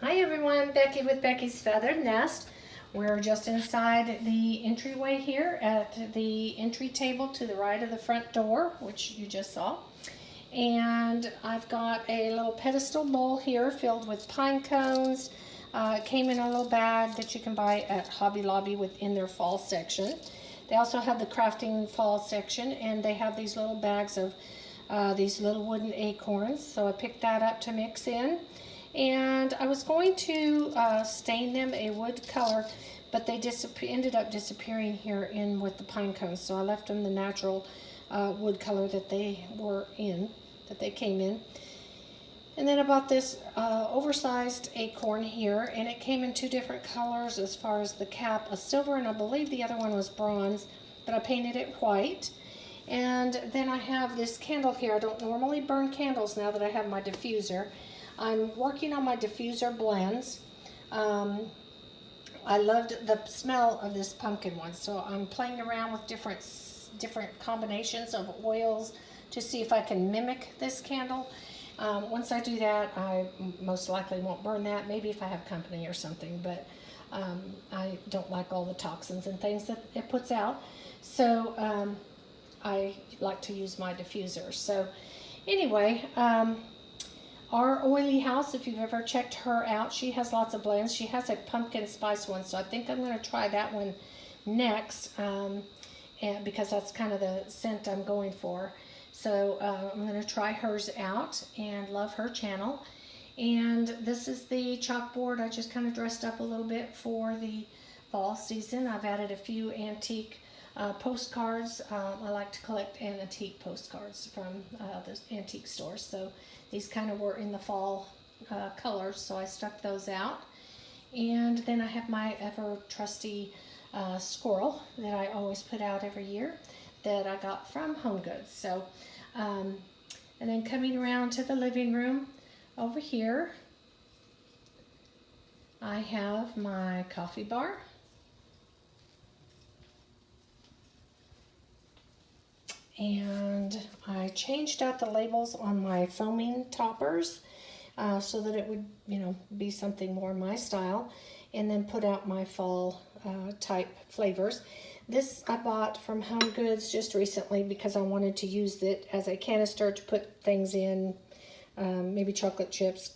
Hi everyone, Becky with Becky's Feathered Nest. We're just inside the entryway here at the entry table to the right of the front door, which you just saw. And I've got a little pedestal bowl here filled with pine cones. It came in a little bag that you can buy at Hobby Lobby within their fall section. They also have the crafting fall section, and they have these little bags of these little wooden acorns. So I picked that up to mix in. And I was going to stain them a wood color, but they ended up disappearing here in with the pine cones. So I left them the natural wood color that they were in, that they came in. And then I bought this oversized acorn here, and it came in two different colors as far as the cap, a silver and I believe the other one was bronze, but I painted it white. And then I have this candle here. I don't normally burn candles now that I have my diffuser. I'm working on my diffuser blends. I loved the smell of this pumpkin one, so I'm playing around with different combinations of oils to see if I can mimic this candle. Once I do that, I most likely won't burn that, maybe if I have company or something, but I don't like all the toxins and things that it puts out, so I like to use my diffuser. So anyway, our Oily House, if you've ever checked her out, she has lots of blends. She has a pumpkin spice one, so I think I'm going to try that one next, and because that's kind of the scent I'm going for. So I'm going to try hers out and love her channel. And this is the chalkboard. I just kind of dressed up a little bit for the fall season. I've added a few antique postcards. I like to collect antique postcards from the antique stores. So these kind of were in the fall colors, so I stuck those out. And then I have my ever trusty squirrel that I always put out every year that I got from Home Goods. So, and then coming around to the living room over here, I have my coffee bar. And I changed out the labels on my foaming toppers so that it would, be something more my style, and then put out my fall type flavors. This I bought from Home Goods just recently because I wanted to use it as a canister to put things in, maybe chocolate chips,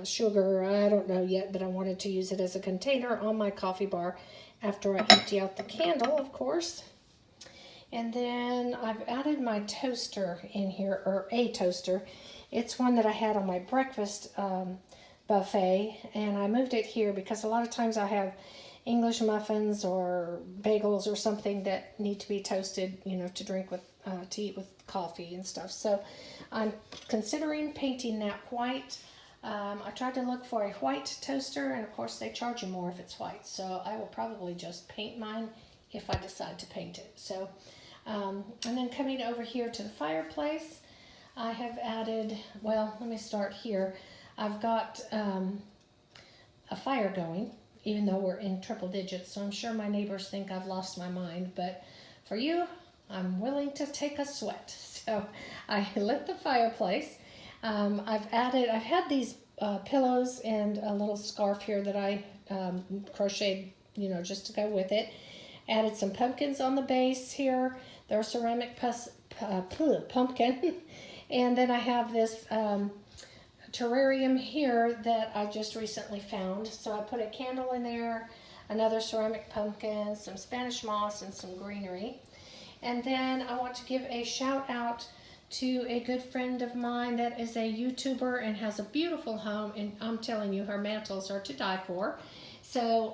sugar, I don't know yet, but I wanted to use it as a container on my coffee bar after I empty out the candle, of course. And then I've added my toaster in here, or a toaster. It's one that I had on my breakfast buffet, and I moved it here because a lot of times I have English muffins or bagels or something that need to be toasted, to drink with, to eat with coffee and stuff. So I'm considering painting that white. I tried to look for a white toaster, and of course they charge you more if it's white. So I will probably just paint mine if I decide to paint it. So, and then coming over here to the fireplace, I have added, well, let me start here. I've got a fire going, even though we're in triple digits, so I'm sure my neighbors think I've lost my mind, but for you, I'm willing to take a sweat. So I lit the fireplace. I've had these pillows and a little scarf here that I crocheted, just to go with it. Added some pumpkins on the base here. They're ceramic pumpkin. And then I have this terrarium here that I just recently found. So I put a candle in there, another ceramic pumpkin, some Spanish moss, and some greenery. And then I want to give a shout out to a good friend of mine that is a YouTuber and has a beautiful home. And I'm telling you, her mantles are to die for. So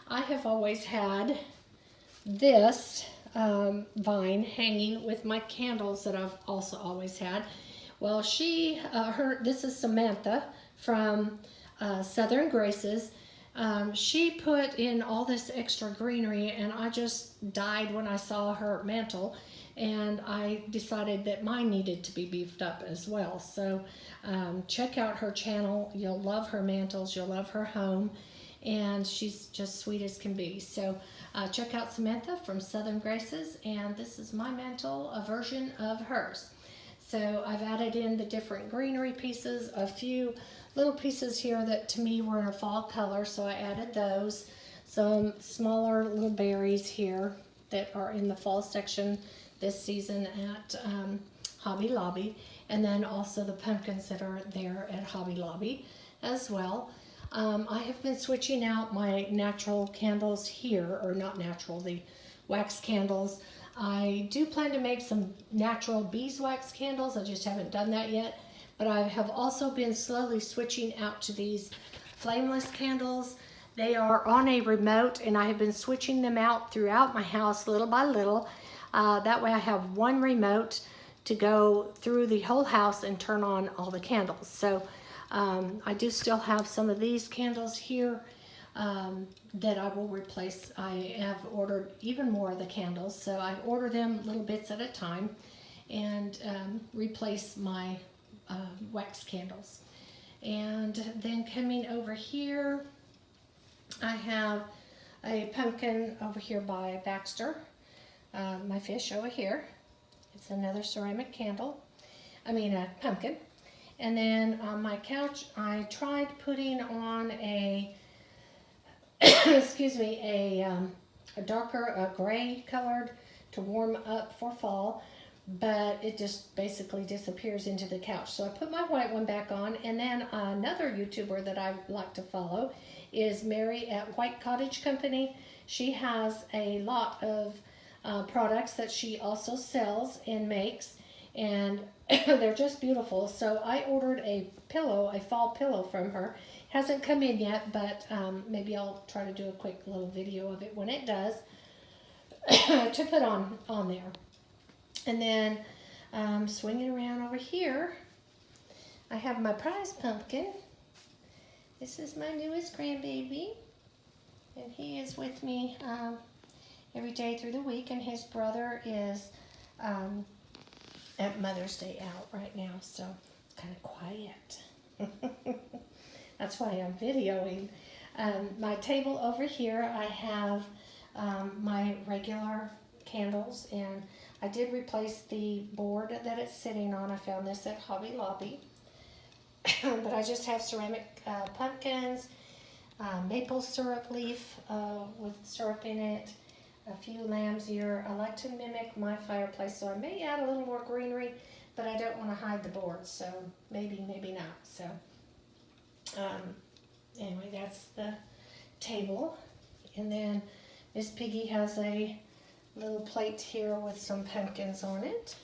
I have always had this vine hanging with my candles that I've also always had. Well, this is Samantha from Southern Graces. She put in all this extra greenery, and I just died when I saw her mantle, and I decided that mine needed to be beefed up as well. So check out her channel. You'll love her mantles. You'll love her home. And she's just sweet as can be. So check out Samantha from Southern Graces, and this is my mantle, a version of hers. So I've added in the different greenery pieces, a few little pieces here that to me were in a fall color, so I added those. Some smaller little berries here that are in the fall section this season at Hobby Lobby, and then also the pumpkins that are there at Hobby Lobby as well. I have been switching out my natural candles here, or not natural, the wax candles. I do plan to make some natural beeswax candles. I just haven't done that yet. But I have also been slowly switching out to these flameless candles. They are on a remote, and I have been switching them out throughout my house little by little. That way I have one remote to go through the whole house and turn on all the candles. So I do still have some of these candles here that I will replace. I have ordered even more of the candles, so I order them little bits at a time and replace my wax candles. And then coming over here, I have a pumpkin over here by Baxter, my fish over here. It's another ceramic candle, pumpkin. And then on my couch, I tried putting on a excuse me, a darker, gray colored to warm up for fall, but it just basically disappears into the couch. So I put my white one back on, and then another YouTuber that I like to follow is Mary at White Cottage Company. She has a lot of products that she also sells and makes, and they're just beautiful. So I ordered a pillow, a fall pillow from her. Hasn't come in yet, but maybe I'll try to do a quick little video of it when it does to put on there. And then swinging around over here, I have my prize pumpkin. This is my newest grandbaby, and he is with me every day through the week, and his brother is at Mother's Day out right now, so it's kind of quiet. That's why I'm videoing. My table over here, I have my regular candles, and I did replace the board that it's sitting on. I found this at Hobby Lobby. But I just have ceramic pumpkins, maple syrup leaf with syrup in it, a few lamb's ear. I like to mimic my fireplace, so I may add a little more greenery, but I don't want to hide the board, so maybe not. So anyway, that's the table. And then Miss Piggy has a little plate here with some pumpkins on it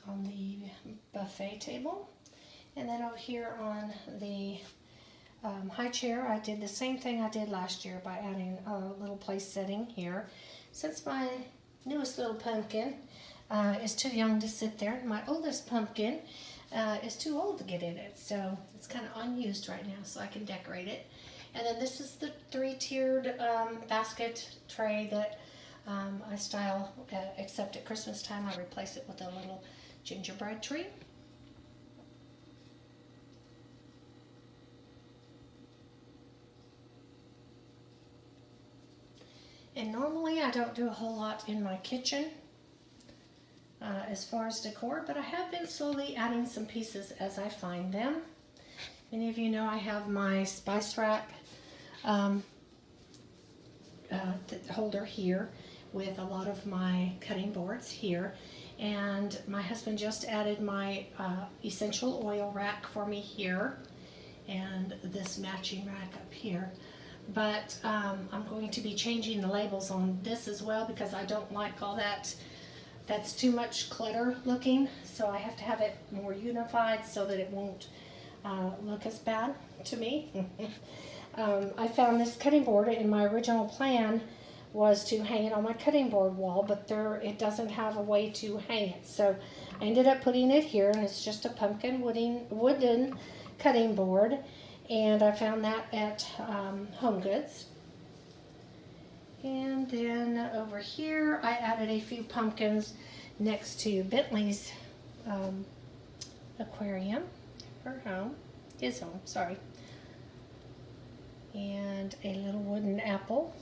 on the buffet table. And then over here on the high chair, I did the same thing I did last year by adding a little place setting here. Since my newest little pumpkin is too young to sit there, my oldest pumpkin is too old to get in it, so it's kind of unused right now, so I can decorate it. And then this is the 3-tiered basket tray that I style, except at Christmas time I replace it with a little gingerbread tree. And normally I don't do a whole lot in my kitchen as far as decor, but I have been slowly adding some pieces as I find them. Many of you know I have my spice rack holder here with a lot of my cutting boards here, and my husband just added my essential oil rack for me here and this matching rack up here. But I'm going to be changing the labels on this as well, because I don't like all that. That's too much clutter looking, so I have to have it more unified so that it won't look as bad to me. I found this cutting board, and my original plan was to hang it on my cutting board wall, but it doesn't have a way to hang it. So I ended up putting it here, and it's just a pumpkin wooden cutting board, and I found that at Home Goods. And then over here, I added a few pumpkins next to Bentley's aquarium, her home, his home, sorry. And a little wooden apple,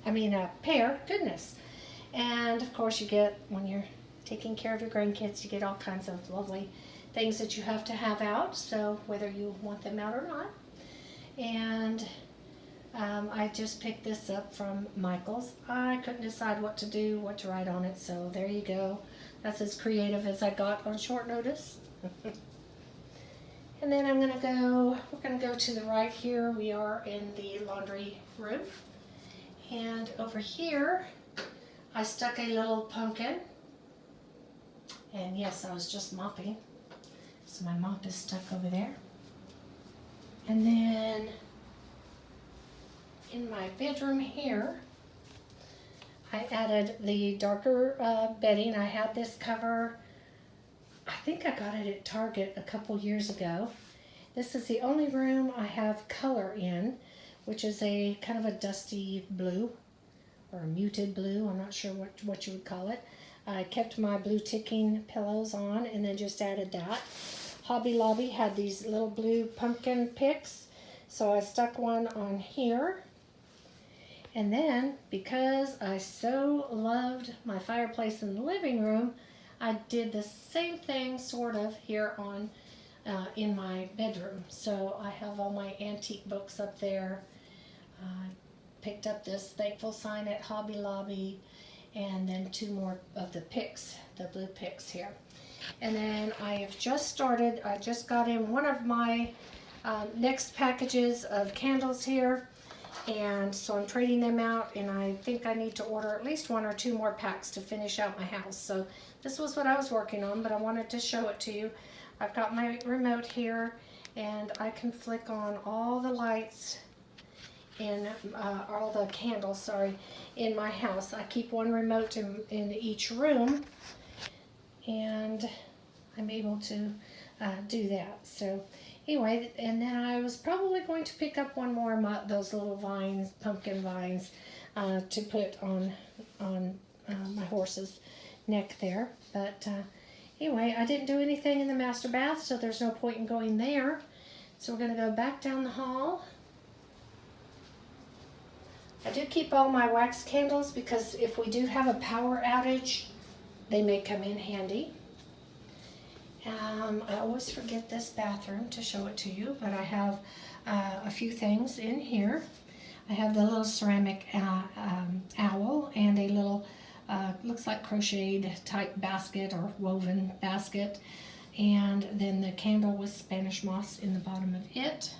a pear, goodness. And of course you get, when you're taking care of your grandkids, you get all kinds of lovely things that you have to have out, so whether you want them out or not. And I just picked this up from Michael's. I couldn't decide what to do, what to write on it, so there you go. That's as creative as I got on short notice. And then we're gonna go to the right here. We are in the laundry room. And over here, I stuck a little pumpkin. And yes, I was just mopping. So my mop is stuck over there. And then in my bedroom here, I added the darker bedding. I had this cover, I think I got it at Target a couple years ago. This is the only room I have color in, which is a kind of a dusty blue or a muted blue. I'm not sure what you would call it. I kept my blue ticking pillows on and then just added that. Hobby Lobby had these little blue pumpkin picks, so I stuck one on here. And then, because I so loved my fireplace in the living room, I did the same thing sort of here on in my bedroom. So I have all my antique books up there. Picked up this thankful sign at Hobby Lobby, and then 2 more of the picks, the blue picks here. And then I just got in one of my next packages of candles here. And so I'm trading them out, and I think I need to order at least 1 or 2 more packs to finish out my house. So this was what I was working on, but I wanted to show it to you. I've got my remote here, and I can flick on all the lights in, all the candles, sorry, in my house. I keep one remote in each room, and I'm able to do that. So anyway, and then I was probably going to pick up one more of those little vines, pumpkin vines, to put on my horse's neck there. But anyway, I didn't do anything in the master bath, so there's no point in going there. So we're going to go back down the hall. I do keep all my wax candles because if we do have a power outage, they may come in handy. I always forget this bathroom to show it to you, but I have a few things in here. I have the little ceramic owl and a little, looks like crocheted type basket or woven basket. And then the candle with Spanish moss in the bottom of it.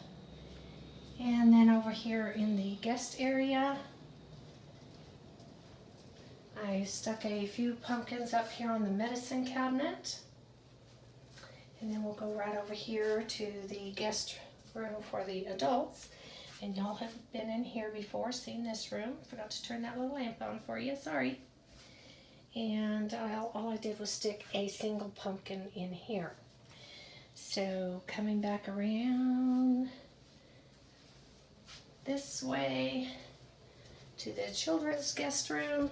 And then over here in the guest area, I stuck a few pumpkins up here on the medicine cabinet. And then we'll go right over here to the guest room for the adults. And y'all have been in here before, seen this room. Forgot to turn that little lamp on for you, sorry. And all I did was stick a single pumpkin in here. So coming back around this way to the children's guest room,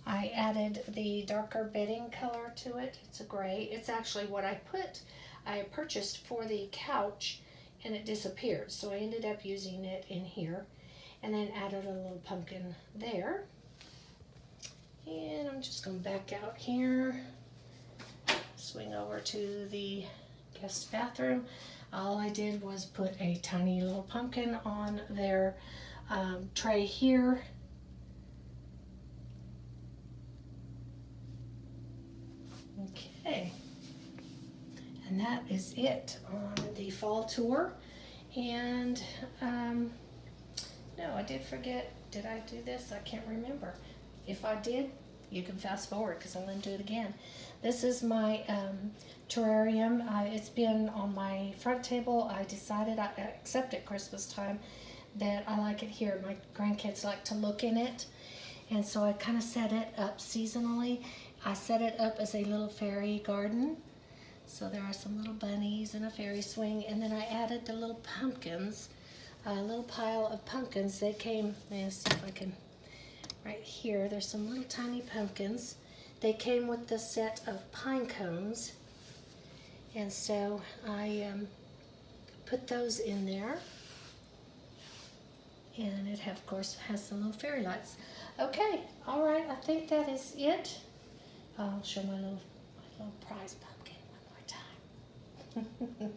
I added the darker bedding color to it. It's a gray. It's actually what I purchased for the couch, and it disappeared. So I ended up using it in here, and then added a little pumpkin there. And I'm just going to back out here, swing over to the guest bathroom. All I did was put a tiny little pumpkin on their tray here. Okay, and that is it on the fall tour. And no, I did forget, did I do this? I can't remember. If I did, you can fast forward because I'm going to do it again. This is my terrarium. It's been on my front table. I decided, except at Christmas time, that I like it here. My grandkids like to look in it, and so I kind of set it up seasonally. I set it up as a little fairy garden. So there are some little bunnies and a fairy swing, and then I added the little pumpkins, a little pile of pumpkins. They came, let me see if I can, right here, there's some little tiny pumpkins. They came with the set of pine cones, and so I put those in there. And it, of course, has some little fairy lights. Okay, all right, I think that is it. I'll show my little prize pumpkin one more time.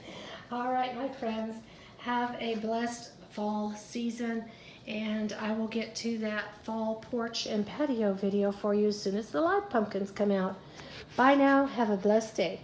All right, my friends, have a blessed fall season, and I will get to that fall porch and patio video for you as soon as the live pumpkins come out. Bye now. Have a blessed day.